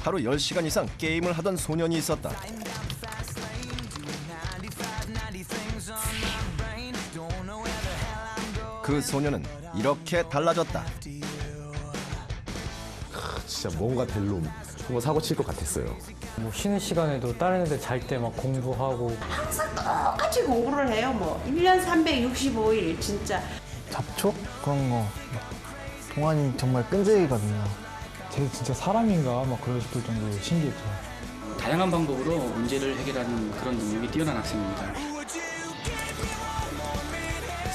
하루 10시간 이상 게임을 하던 소년이 있었다. 그 소년은 이렇게 달라졌다. 진짜 뭔가 될 놈. 한번 사고 칠 것 같았어요. 뭐 쉬는 시간에도 다른 애들 잘 때 막 공부하고 항상 똑같이 공부를 해요. 뭐 1년 365일 진짜. 잡초? 그런 거. 동환이 정말 끈질기거든요. 쟤 진짜 사람인가 막 그럴 싶을 정도로 신기했죠. 다양한 방법으로 문제를 해결하는 그런 능력이 뛰어난 학생입니다.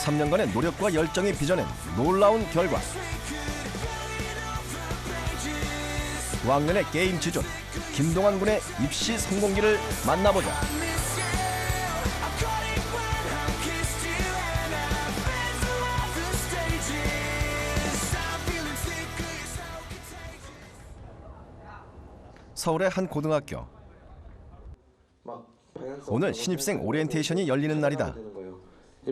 3년간의 노력과 열정이 빚어낸 놀라운 결과. 왕년의 게임 지존 김동환 군의 입시 성공기를 만나보자. 서울의 한 고등학교. 오늘 신입생 오리엔테이션이 열리는 날이다.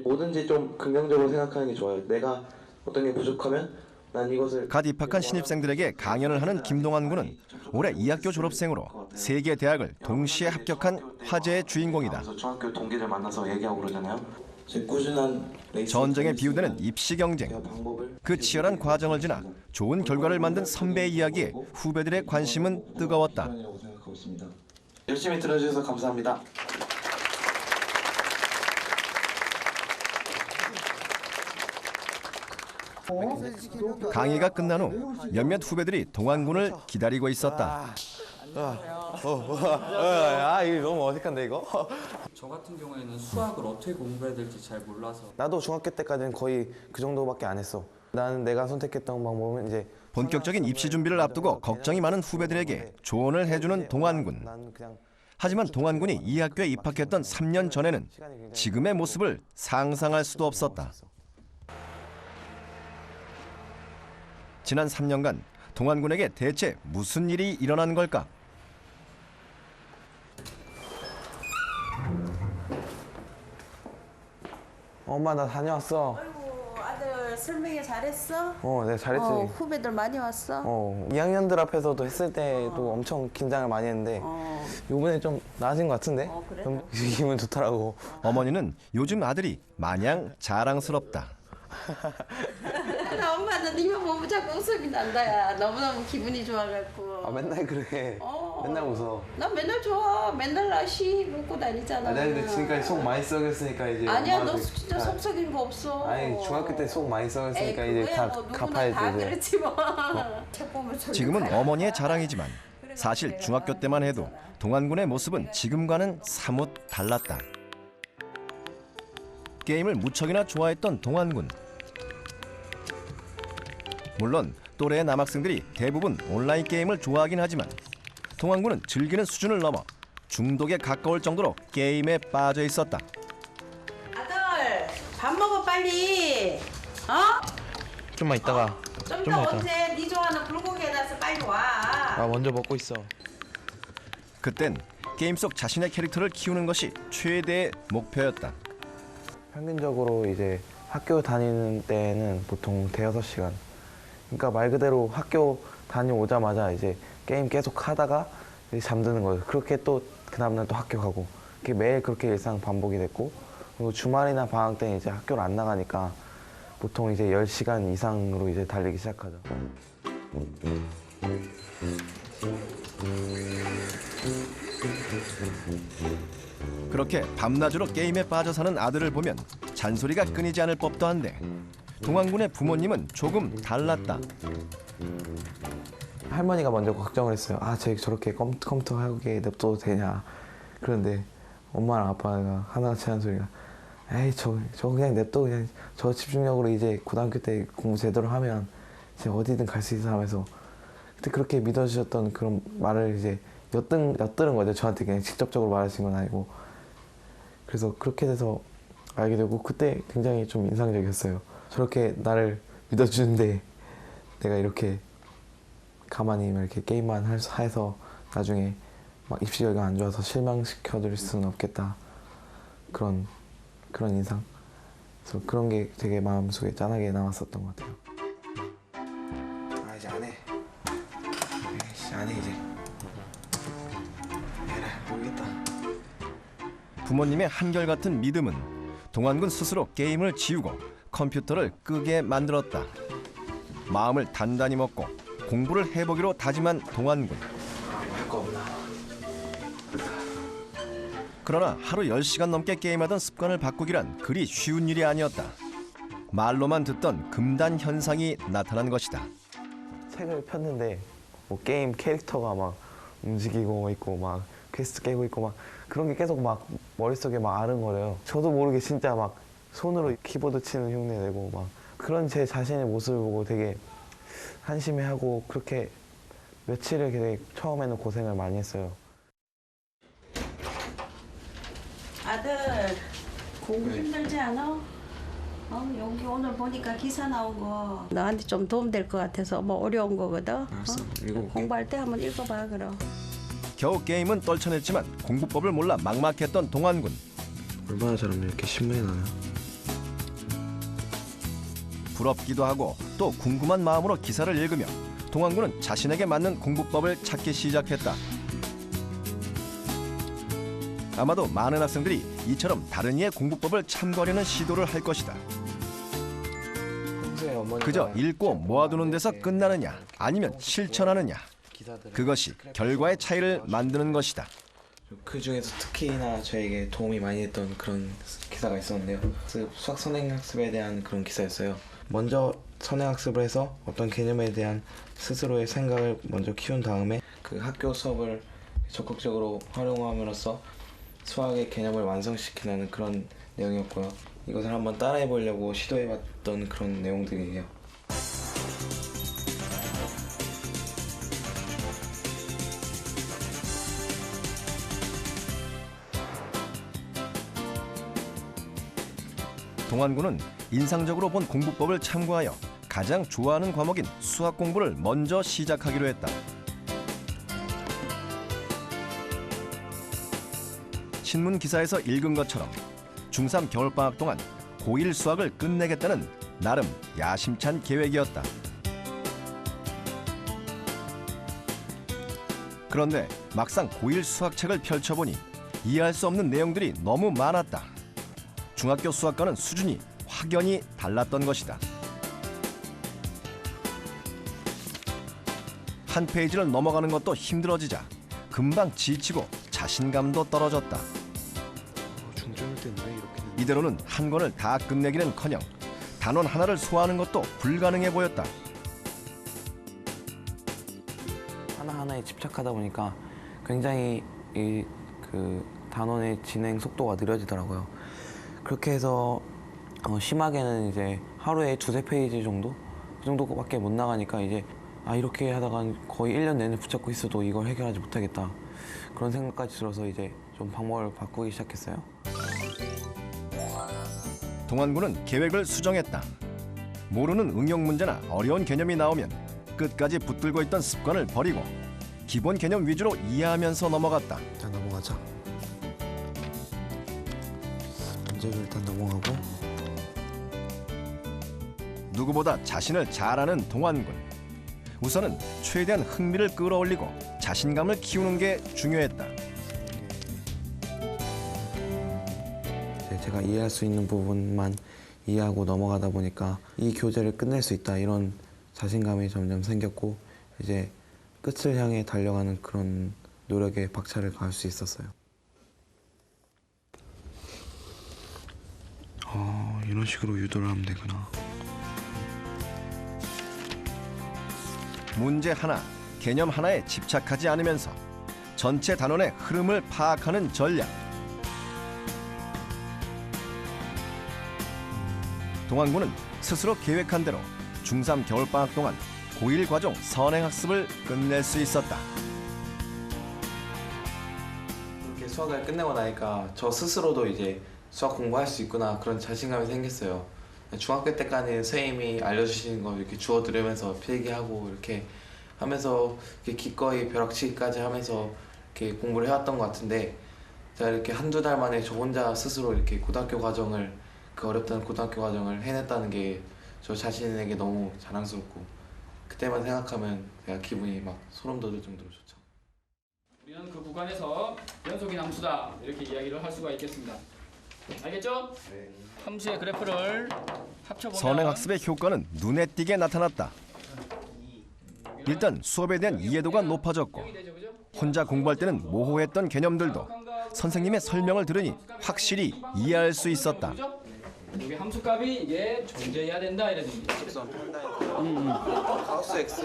뭐든지 좀 긍정적으로 생각하는 게 좋아요. 내가 어떤 게 부족하면 난 이것을. 갓 입학한 신입생들에게 강연을 하는 김동환 군은 올해 2학교 졸업생으로 3개 대학을 동시에 합격한 화제의 주인공이다. 중학교 동기들 만나서 얘기하고 그러잖아요. 꾸준한 전쟁에 비유되는 입시 경쟁. 그 치열한 과정을 지나 좋은 결과를 만든 선배의 이야기에 후배들의 관심은 뜨거웠다. 열심히 들어주셔서 감사합니다. 강의가 끝난 후 몇몇 후배들이 동환 군을 기다리고 있었다. 이거 너무 어색한데 이거? 저 같은 경우에는 수학을 어떻게 공부해야 될지 잘 몰라서 나도 중학교 때까지는 거의 그 정도밖에 안 했어. 나는 내가 선택했던 방법은 이제 본격적인 입시 준비를 앞두고 걱정이 많은 후배들에게 조언을 해주는 동환 군. 나는 그냥 하지만 동환 군이 이 학교에 입학했던 3년 전에는 지금의 모습을 상상할 수도 없었다. 지난 3년간 동환 군에게 대체 무슨 일이 일어난 걸까? 엄마 나 다녀왔어. 아이고 아들 설명회 잘했어? 내가 잘했지. 후배들 많이 왔어? 2학년들 앞에서도 했을 때도 엄청 긴장을 많이 했는데 요번에 좀 나아진 것 같은데? 그래? 좀 기분 좋더라고. 어머니는 요즘 아들이 마냥 자랑스럽다. 나 엄마는 니만 보면 자꾸 웃음이 난다야. 너무너무 기분이 좋아갖고. 맨날 그래. 맨날 웃어. 나 맨날 좋아. 맨날 날씨 먹고 다니잖아. 내가 근데 지금까지 속 많이 썩였으니까 이제 아니야, 너 엄마한테 진짜 속 썩인 거 없어. 아니 중학교 때 속 많이 썩였으니까 에이, 이제 그거야 뭐 누구나 갚아야지 다 이제. 그렇지 뭐. 책 보면 소리 지금은 나요. 어머니의 자랑이지만 사실 중학교 때만 해도 동환 군의 모습은 지금과는 사뭇 달랐다. 게임을 무척이나 좋아했던 동환 군. 물론 또래의 남학생들이 대부분 온라인 게임을 좋아하긴 하지만 동환 군은 즐기는 수준을 넘어 중독에 가까울 정도로 게임에 빠져 있었다. 아들 밥 먹어 빨리. 좀만 있다가. 좀 좀만 더 있다가. 언제 네 좋아하는 불고기 해놔서 빨리 와. 먼저 먹고 있어. 그땐 게임 속 자신의 캐릭터를 키우는 것이 최대의 목표였다. 평균적으로 이제 학교 다니는 때는 보통 대여섯 시간. 그러니까 말 그대로 학교 다녀오자마자 이제 게임 계속 하다가 이제 잠드는 거예요. 그렇게 또 그 다음날 또 학교 가고 그게 매일 그렇게 일상 반복이 됐고, 그리고 주말이나 방학 때 이제 학교를 안 나가니까 보통 이제 10시간 이상으로 이제 달리기 시작하죠. 그렇게 밤낮으로 게임에 빠져 사는 아들을 보면 잔소리가 끊이지 않을 법도 한데 동환 군의 부모님은 조금 달랐다. 할머니가 먼저 걱정을 했어요. 쟤 저렇게 컴퓨터하게 냅둬도 되냐. 그런데 엄마랑 아빠가 하나같이 하는 소리가, 에이 저 그냥 냅둬. 그냥 저 집중력으로 이제 고등학교 때 공부 제대로 하면 이제 어디든 갈 수 있어 하면서 그때 그렇게 믿어주셨던 그런 말을 이제 엿들은 거죠. 저한테 그냥 직접적으로 말하신 건 아니고. 그래서 그렇게 돼서 알게 되고 그때 굉장히 좀 인상적이었어요. 저렇게 나를 믿어주는데 내가 이렇게 가만히 이렇게 게임만 해서 나중에 막 입시 결과 안 좋아서 실망시켜드릴 수는 없겠다. 그런 인상. 그래서 그런 게 되게 마음속에 짠하게 남았었던 것 같아요. 이제 안 해. 안 해 이제. 모르겠다. 부모님의 한결같은 믿음은 동환군 스스로 게임을 지우고 컴퓨터를 끄게 만들었다. 마음을 단단히 먹고 공부를 해보기로 다짐한 동환군. 할 거 없나? 그러나 하루 10시간 넘게 게임하던 습관을 바꾸기란 그리 쉬운 일이 아니었다. 말로만 듣던 금단 현상이 나타난 것이다. 책을 폈는데 뭐 게임 캐릭터가 막 움직이고 있고 막 퀘스트 깨고 있고 막 그런 게 계속 막 머릿속에 막 아른거려요. 저도 모르게 진짜 막 손으로 키보드 치는 흉내 내고 막 그런 제 자신의 모습을 보고 되게 한심해하고 그렇게 며칠을 되게 처음에는 고생을 많이 했어요. 아들 공부 힘들지 않아? 여기 오늘 보니까 기사 나온 거 너한테 좀 도움 될 것 같아서 뭐 어려운 거거든. 읽어볼게. 공부할 때 한번 읽어봐 그럼. 겨우 게임은 떨쳐냈지만 공부법을 몰라 막막했던 동환군. 얼마나 잘하면 이렇게 신문이 나요? 부럽기도 하고 또 궁금한 마음으로 기사를 읽으며 동환군은 자신에게 맞는 공부법을 찾기 시작했다. 아마도 많은 학생들이 이처럼 다른 이의 공부법을 참고하려는 시도를 할 것이다. 그저 읽고 모아두는 데서 끝나느냐 아니면 실천하느냐, 그것이 결과의 차이를 만드는 것이다. 그 중에서 특히나 저에게 도움이 많이 됐던 그런 기사가 있었는데요. 수학 선행학습에 대한 그런 기사였어요. 먼저 선행학습을 해서 어떤 개념에 대한 스스로의 생각을 먼저 키운 다음에 그 학교 수업을 적극적으로 활용함으로써 수학의 개념을 완성시키는 그런 내용이었고요. 이것을 한번 따라해 보려고 시도해봤던 그런 내용들이에요. 동환군은 인상적으로 본 공부법을 참고하여 가장 좋아하는 과목인 수학 공부를 먼저 시작하기로 했다. 신문 기사에서 읽은 것처럼 중3 겨울방학 동안 고1 수학을 끝내겠다는 나름 야심찬 계획이었다. 그런데 막상 고1 수학책을 펼쳐보니 이해할 수 없는 내용들이 너무 많았다. 중학교 수학과는 수준이 확연히 달랐던 것이다. 한 페이지를 넘어가는 것도 힘들어지자 금방 지치고 자신감도 떨어졌다. 이대로는 한 권을 다 끝내기는커녕 단원 하나를 소화하는 것도 불가능해 보였다. 하나하나에 집착하다 보니까 굉장히 그 단원의 진행 속도가 느려지더라고요. 그렇게 해서 심하게는 이제 하루에 2-3페이지 정도? 그 정도밖에 못 나가니까 이제 이렇게 하다가 거의 1년 내내 붙잡고 있어도 이걸 해결하지 못하겠다. 그런 생각까지 들어서 이제 좀 방법을 바꾸기 시작했어요. 동환군은 계획을 수정했다. 모르는 응용 문제나 어려운 개념이 나오면 끝까지 붙들고 있던 습관을 버리고 기본 개념 위주로 이해하면서 넘어갔다. 일단 넘어가자. 문제를 일단 넘어가고. 누구보다 자신을 잘 아는 동환군. 우선은 최대한 흥미를 끌어올리고 자신감을 키우는 게 중요했다. 제가 이해할 수 있는 부분만 이해하고 넘어가다 보니까 이 교재를 끝낼 수 있다 이런 자신감이 점점 생겼고 이제 끝을 향해 달려가는 그런 노력에 박차를 가할 수 있었어요. 이런 식으로 유도를 하면 되구나. 문제 하나, 개념 하나에 집착하지 않으면서 전체 단원의 흐름을 파악하는 전략. 동환군은 스스로 계획한 대로 중3 겨울방학 동안 고1 과정 선행학습을 끝낼 수 있었다. 이렇게 수학을 끝내고 나니까 저 스스로도 이제 수학 공부할 수 있구나 그런 자신감이 생겼어요. 중학교 때까지는 선생님이 알려주시는 거 이렇게 주워 들으면서 필기하고 이렇게 하면서 이렇게 기꺼이 벼락치기까지 하면서 이렇게 공부를 해왔던 것 같은데 제가 이렇게 한두 달 만에 저 혼자 스스로 이렇게 고등학교 과정을 그 어렵다는 고등학교 과정을 해냈다는 게 저 자신에게 너무 자랑스럽고 그때만 생각하면 제가 기분이 막 소름 돋을 정도로 좋죠. 우리는 그 구간에서 연속인 함수다 이렇게 이야기를 할 수가 있겠습니다. 알겠죠? 네. 함수의 그래프를 합쳐보면 선행학습의 효과는 눈에 띄게 나타났다. 일단 수업에 대한 이해도가 높아졌고 혼자 공부할 때는 모호했던 개념들도 선생님의 설명을 들으니 확실히 이해할 수 있었다. 여기 함수값이 이게 존재해야 된다 이런 얘기죠. 직선 가우스 X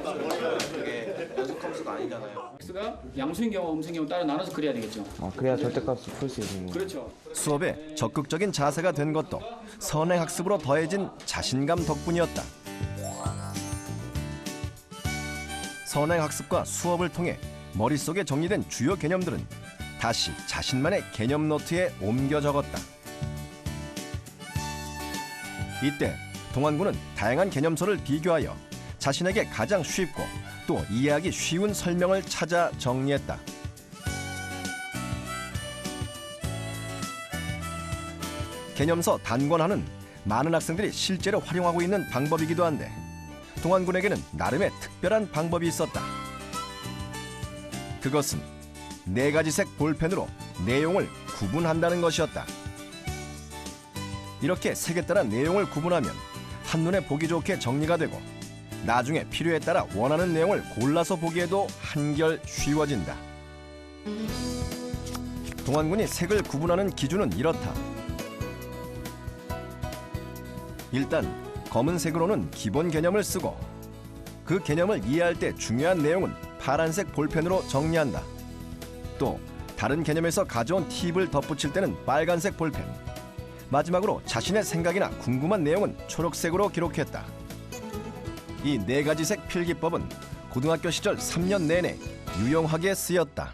함수는 그게 연속 함수가 아니잖아요. x가 양수인 경우, 음수인 경우 따로 나눠서 그려야 되겠죠. 그래야 절대값을 풀 수 있는 거예요. 그렇죠. 수업에 적극적인 자세가 된 것도 선행학습으로 더해진 자신감 덕분이었다. 선행학습과 수업을 통해 머릿속에 정리된 주요 개념들은 다시 자신만의 개념 노트에 옮겨 적었다. 이때 동안군은 다양한 개념서를 비교하여 자신에게 가장 쉽고 또 이해하기 쉬운 설명을 찾아 정리했다. 개념서 단권화는 많은 학생들이 실제로 활용하고 있는 방법이기도 한데 동안군에게는 나름의 특별한 방법이 있었다. 그것은 4가지색 볼펜으로 내용을 구분한다는 것이었다. 이렇게 색에 따라 내용을 구분하면 한눈에 보기 좋게 정리가 되고 나중에 필요에 따라 원하는 내용을 골라서 보기에도 한결 쉬워진다. 동안군이 색을 구분하는 기준은 이렇다. 일단 검은색으로는 기본 개념을 쓰고 그 개념을 이해할 때 중요한 내용은 파란색 볼펜으로 정리한다. 또 다른 개념에서 가져온 팁을 덧붙일 때는 빨간색 볼펜, 마지막으로 자신의 생각이나 궁금한 내용은 초록색으로 기록했다. 이 4가지색 필기법은 고등학교 시절 3년 내내 유용하게 쓰였다.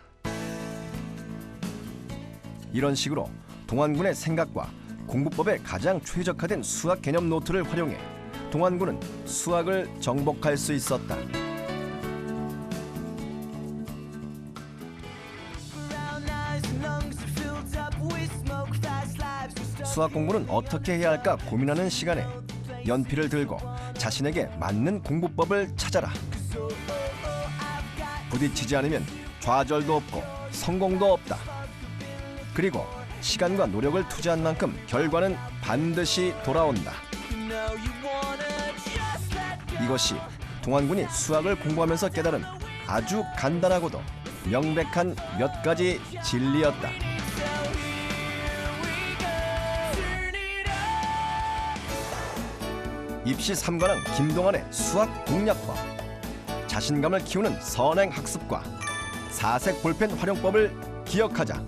이런 식으로 동안군의 생각과 공부법에 가장 최적화된 수학 개념 노트를 활용해 동안군은 수학을 정복할 수 있었다. 수학 공부는 어떻게 해야 할까 고민하는 시간에 연필을 들고 자신에게 맞는 공부법을 찾아라. 부딪히지 않으면 좌절도 없고 성공도 없다. 그리고 시간과 노력을 투자한 만큼 결과는 반드시 돌아온다. 이것이 동안군이 수학을 공부하면서 깨달은 아주 간단하고도 명백한 몇 가지 진리였다. 입시 3관왕 김동완의 수학 공략법, 자신감을 키우는 선행학습과 4색 볼펜 활용법을 기억하자.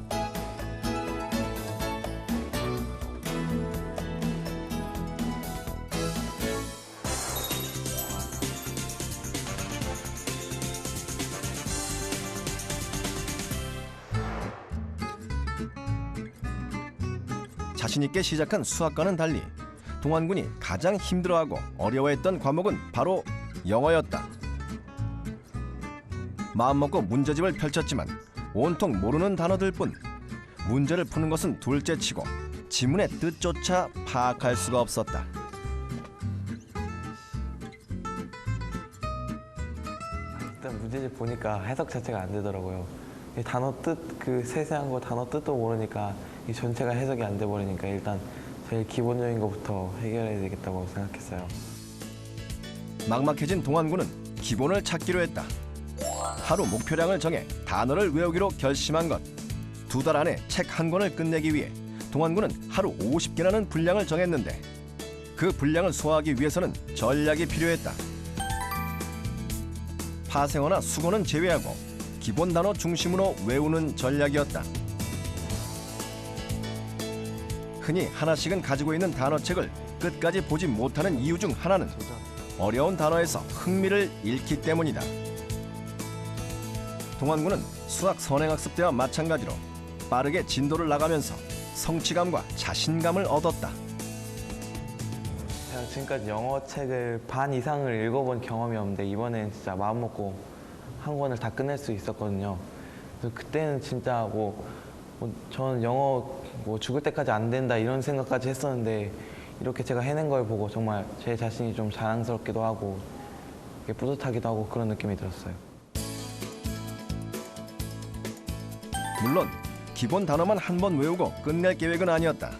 자신 있게 시작한 수학과는 달리 동안군이 가장 힘들어하고 어려워했던 과목은 바로 영어였다. 마음먹고 문제집을 펼쳤지만 온통 모르는 단어들 뿐 문제를 푸는 것은 둘째치고 지문의 뜻조차 파악할 수가 없었다. 일단 문제집 보니까 해석 자체가 안 되더라고요. 이 단어 뜻, 그 세세한 거 단어 뜻도 모르니까 이 전체가 해석이 안 돼 버리니까 일단 제일 기본적인 것부터 해결해야 되겠다고 생각했어요. 막막해진 동안군은 기본을 찾기로 했다. 하루 목표량을 정해 단어를 외우기로 결심한 것. 2달 안에 책 한 권을 끝내기 위해 동안군은 하루 50개라는 분량을 정했는데 그 분량을 소화하기 위해서는 전략이 필요했다. 파생어나 수거는 제외하고 기본 단어 중심으로 외우는 전략이었다. 흔히 하나씩은 가지고 있는 단어책을 끝까지 보지 못하는 이유 중 하나는 어려운 단어에서 흥미를 잃기 때문이다. 동안군은 수학 선행학습 때와 마찬가지로 빠르게 진도를 나가면서 성취감과 자신감을 얻었다. 제가 지금까지 영어 책을 반 이상을 읽어본 경험이 없는데 이번엔 진짜 마음먹고 한 권을 다 끝낼 수 있었거든요. 그래서 그때는 진짜 저는 영어 죽을 때까지 안 된다 이런 생각까지 했었는데 이렇게 제가 해낸 걸 보고 정말 제 자신이 좀 자랑스럽기도 하고 뿌듯하기도 하고 그런 느낌이 들었어요. 물론 기본 단어만 한 번 외우고 끝낼 계획은 아니었다.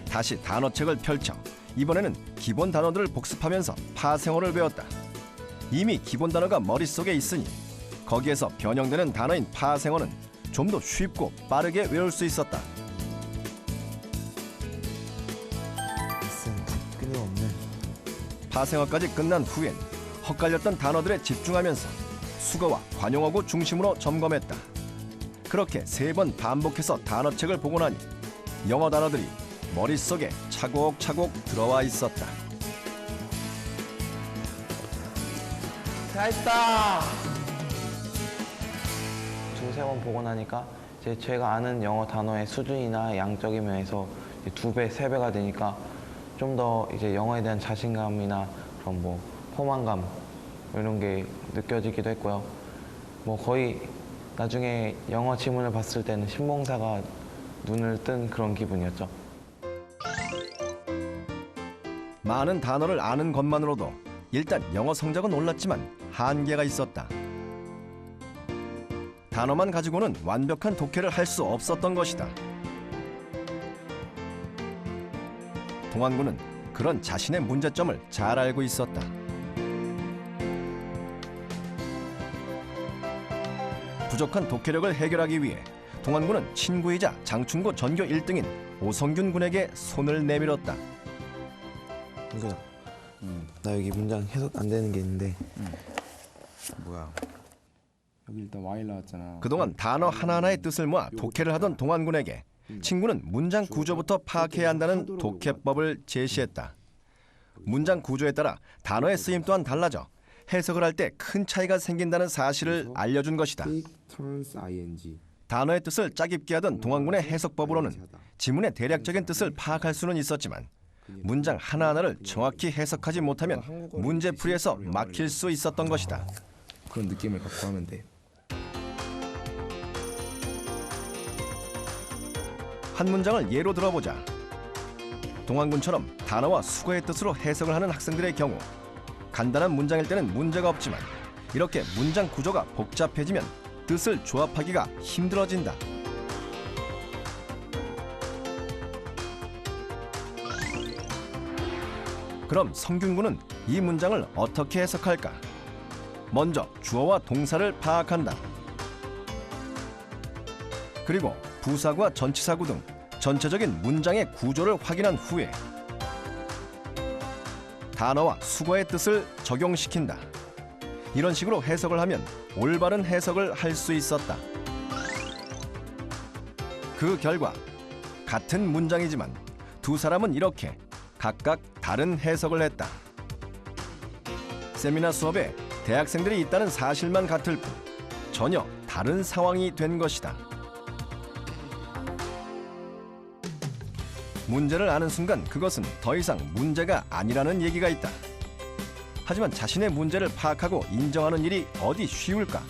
다시 단어책을 펼쳐 이번에는 기본 단어들을 복습하면서 파생어를 배웠다. 이미 기본 단어가 머릿속에 있으니 거기에서 변형되는 단어인 파생어는 좀 더 쉽고 빠르게 외울 수 있었다. 끊임없는 파생어까지 끝난 후엔 헛갈렸던 단어들에 집중하면서 수거와 관용어구 중심으로 점검했다. 그렇게 3번 반복해서 단어책을 보고 나니 영어 단어들이 머릿속에 차곡차곡 들어와 있었다. 다 했다. 두세 번 보고 나니까 이제 제가 아는 영어 단어의 수준이나 양적인 면에서 2배, 3배가 되니까 좀 더 이제 영어에 대한 자신감이나 그런 뭐 포만감 이런 게 느껴지기도 했고요. 뭐 거의 나중에 영어 지문을 봤을 때는 신봉사가 눈을 뜬 그런 기분이었죠. 많은 단어를 아는 것만으로도 일단 영어 성적은 올랐지만 한계가 있었다. 단어만 가지고는 완벽한 독해를 할 수 없었던 것이다. 동안군은 그런 자신의 문제점을 잘 알고 있었다. 부족한 독해력을 해결하기 위해 동안군은 친구이자 장충고 전교 1등인 오성균 군에게 손을 내밀었다. 이거 나 여기 문장 해석 안 되는 게 있는데 뭐야? 여기 일단 Y 나왔잖아. 그동안 단어 하나하나의 뜻을 모아 독해를 하던 동안군에게 친구는 문장 구조부터 파악해야 한다는 독해법을 제시했다. 문장 구조에 따라 단어의 쓰임 또한 달라져 해석을 할 때 큰 차이가 생긴다는 사실을 알려준 것이다. turns ing. 단어의 뜻을 짜깁기 하던 동안군의 해석법으로는 지문의 대략적인 뜻을 파악할 수는 있었지만 문장 하나하나를 정확히 해석하지 못하면 문제풀이에서 막힐 수 있었던 것이다. 그런 느낌을 갖고 하면 돼. 한 문장을 예로 들어보자. 동안군처럼 단어와 수거의 뜻으로 해석을 하는 학생들의 경우 간단한 문장일 때는 문제가 없지만 이렇게 문장 구조가 복잡해지면 뜻을 조합하기가 힘들어진다. 그럼 성균군은 이 문장을 어떻게 해석할까? 먼저 주어와 동사를 파악한다. 그리고 부사구와 전치사구 등 전체적인 문장의 구조를 확인한 후에 단어와 수거의 뜻을 적용시킨다. 이런 식으로 해석을 하면 올바른 해석을 할 수 있었다. 그 결과 같은 문장이지만 두 사람은 이렇게 각각 다른 해석을 했다. 세미나 수업에 대학생들이 있다는 사실만 같을 뿐 전혀 다른 상황이 된 것이다. 문제를 아는 순간 그것은 더 이상 문제가 아니라는 얘기가 있다. 하지만 자신의 문제를 파악하고 인정하는 일이 어디 쉬울까?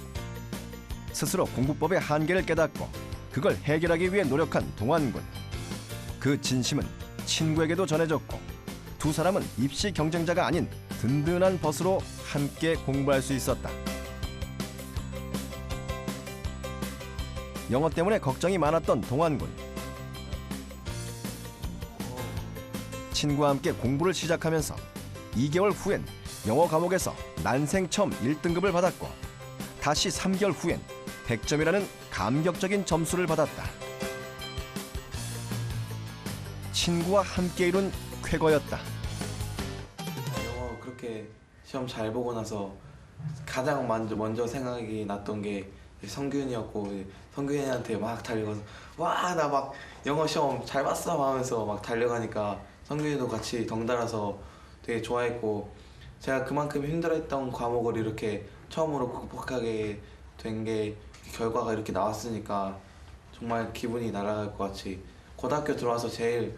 스스로 공부법의 한계를 깨닫고 그걸 해결하기 위해 노력한 동안군. 그 진심은 친구에게도 전해졌고 두 사람은 입시 경쟁자가 아닌 든든한 벗으로 함께 공부할 수 있었다. 영어 때문에 걱정이 많았던 동안군. 친구와 함께 공부를 시작하면서 2개월 후엔 영어 과목에서 난생 처음 1등급을 받았고 다시 3개월 후엔 100점이라는 감격적인 점수를 받았다. 친구와 함께 이룬 쾌거였다. 영어 그렇게 시험 잘 보고 나서 가장 먼저 생각이 났던 게 성균이었고 성균이한테 막 달려가서 와 나 막 영어 시험 잘 봤어 하면서 막 달려가니까 성균이도 같이 덩달아서 되게 좋아했고 제가 그만큼 힘들어했던 과목을 이렇게 처음으로 극복하게 된 게 결과가 이렇게 나왔으니까 정말 기분이 날아갈 것 같이 고등학교 들어와서 제일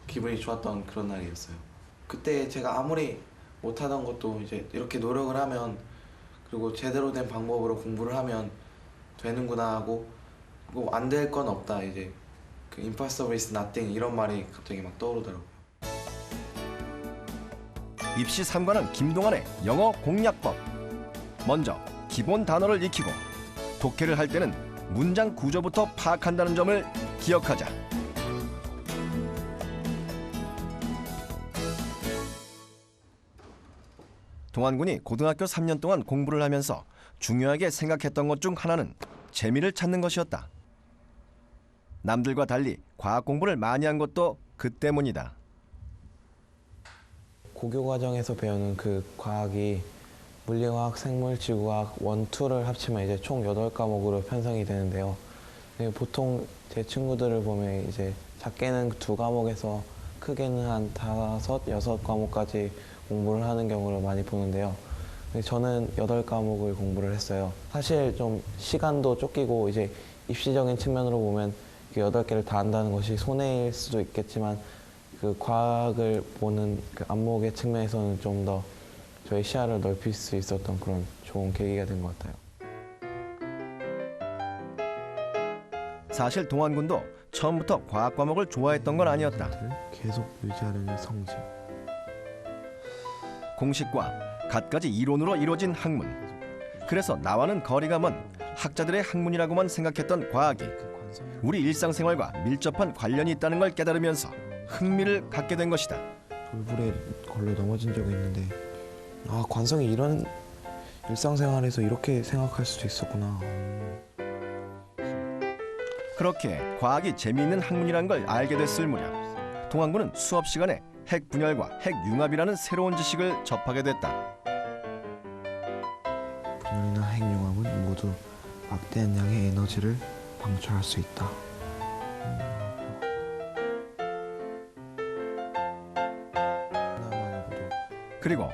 기분이 좋았던 그런 날이었어요. 그때 제가 아무리 못하던 것도 이제 이렇게 노력을 하면 그리고 제대로 된 방법으로 공부를 하면 되는구나 하고 안 될 건 없다 이제 그 impossible is nothing 이런 말이 갑자기 막 떠오르더라고요. 입시 3관은 김동완의 영어 공략법. 먼저 기본 단어를 익히고 독해를 할 때는 문장 구조부터 파악한다는 점을 기억하자. 동안군이 고등학교 3년 동안 공부를 하면서 중요하게 생각했던 것 중 하나는 재미를 찾는 것이었다. 남들과 달리 과학 공부를 많이 한 것도 그 때문이다. 고교 과정에서 배우는 그 과학이 물리화학, 생물, 지구과학 1, 2를 합치면 이제 총 8과목으로 편성이 되는데요. 보통 제 친구들을 보면 이제 작게는 2과목에서 크게는 한 5, 6과목까지 공부를 하는 경우를 많이 보는데요. 저는 8과목을 공부를 했어요. 사실 좀 시간도 쫓기고 이제 입시적인 측면으로 보면 8개를 다 한다는 것이 손해일 수도 있겠지만 그 과학을 보는 그 안목의 측면에서는 좀 더 저희 시야를 넓힐 수 있었던 그런 좋은 계기가 된 것 같아요. 사실 동안군도 처음부터 과학 과목을 좋아했던 건 아니었다. 계속 유지하려는 성질. 공식과 갖가지 이론으로 이루어진 학문. 그래서 나와는 거리가 먼 학자들의 학문이라고만 생각했던 과학이 우리 일상생활과 밀접한 관련이 있다는 걸 깨달으면서 흥미를 갖게 된 것이다. 돌불에 걸려 넘어진 적이 있는데 아, 관성이 이런 일상생활에서 이렇게 생각할 수도 있었구나. 그렇게 과학이 재미있는 학문이란 걸 알게 됐을 무렵 동안군은 수업 시간에 핵 분열과 핵 융합이라는 새로운 지식을 접하게 됐다. 분열이나 핵융합은 모두 막대한 양의 에너지를 방출할 수 있다. 그리고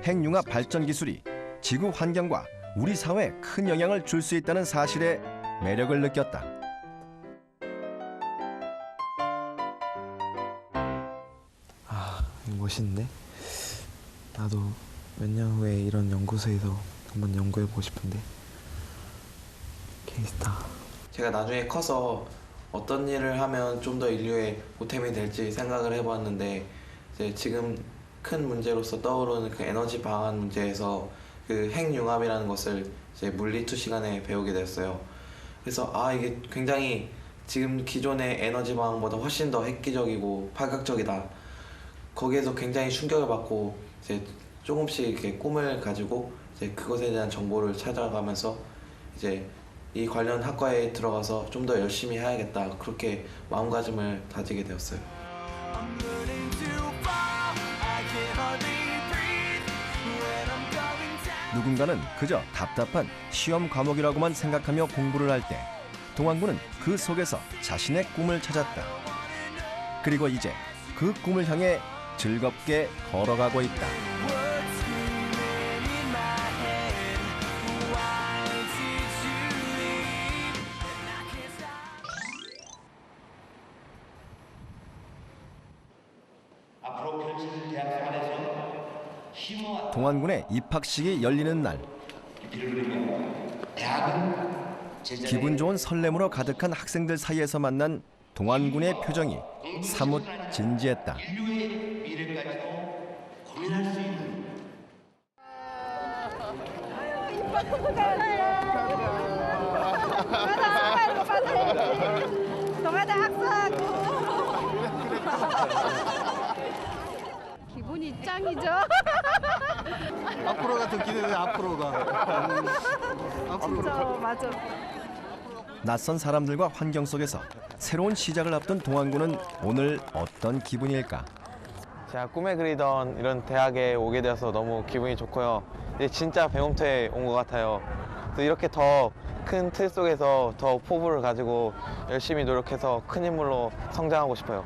핵융합 발전 기술이 지구 환경과 우리 사회에 큰 영향을 줄 수 있다는 사실에 매력을 느꼈다. 멋있는데? 나도 몇 년 후에 이런 연구소에서 한번 연구해보고 싶은데. 케이스타. 제가 나중에 커서 어떤 일을 하면 좀 더 인류에 보탬이 될지 생각을 해봤는데 이제 지금 큰 문제로서 떠오르는 그 에너지 방안 문제에서 그 핵융합이라는 것을 이제 물리2 시간에 배우게 됐어요. 그래서 이게 굉장히 지금 기존의 에너지 방안보다 훨씬 더 획기적이고 파격적이다. 거기에서 굉장히 충격을 받고 이제 조금씩 이렇게 꿈을 가지고 이제 그것에 대한 정보를 찾아가면서 이제 이 관련 학과에 들어가서 좀 더 열심히 해야겠다, 그렇게 마음가짐을 다지게 되었어요. 누군가는 그저 답답한 시험 과목이라고만 생각하며 공부를 할 때 동안군은 그 속에서 자신의 꿈을 찾았다. 그리고 이제 그 꿈을 향해 즐겁게 걸어가고 있다. 동안군의 입학식이 열리는 날, 기분 좋은 설렘으로 가득한 학생들 사이에서 만난 동안군의 표정이 사뭇 진지했다. 동아대 학생하고 기분이 짱이죠. 앞으로가 더 기대돼. 앞으로가. 진짜 맞아. 낯선 사람들과 환경 속에서 새로운 시작을 앞둔 동안군은 오늘 어떤 기분일까? 제가 꿈에 그리던 이런 대학에 오게 되어서 너무 기분이 좋고요. 이제 진짜 배움터에 온 것 같아요. 또 이렇게 더 큰 틀 속에서 더 포부를 가지고 열심히 노력해서 큰 인물로 성장하고 싶어요.